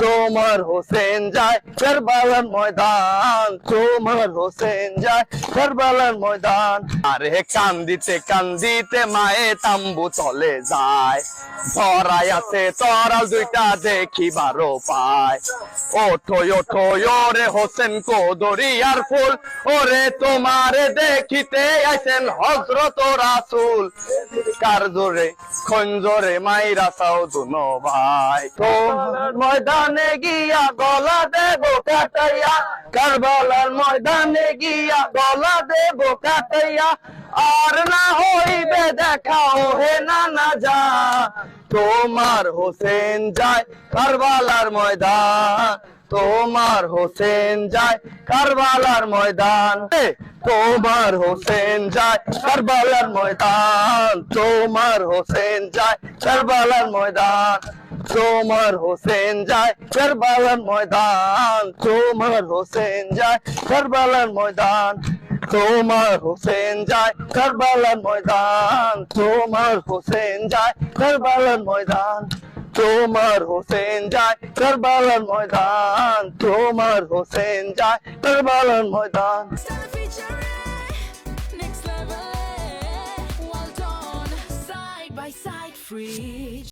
তোমার হোসেন যায় কারবালার ময়দান, তোমার হোসেন যায় কারবালার ময়দান। আরে কান্দিতে কান্দিতে মায়ে তাম্বু চলে যায়, ধরাই আছে তরাল দুইটা দেখিবারও পায়। ওঠো ওঠো ওরে হোসেন কোদরিয়ার ফুল, ওরে তোমারে দেখিতে আইছেন হযরত রাসূল। কার জোরে খঞ্জরে মাইরা চাও দুনো ভাই, তোমার ময়দানে গিয়া গলা দেব কাটাইয়া, কারবালার ময়দানে গিয়া গলা দেব কাটাইয়া। আর না হইবে দেখা ওহে নানা যা, তোমার হোসেন যায় কারবালার ময়দান, তোমার হোসেন যায় কারবালার ময়দান। তোমার হোসেন যায় কারবালার ময়দান, তোমার হোসেন যায় কারবালার ময়দান, তোমার হোসেন যায় কারবালার ময়দান, তোমার হোসেন যায় কারবালার ময়দান, তোমার হোসেন যায় কারবালার ময়দান, তোমার হোসেন যায় কারবালার ময়দান, তোমার হোসেন যায় কারবালার ময়দান, তোমার হোসেন যায় কারবালার ময়দান।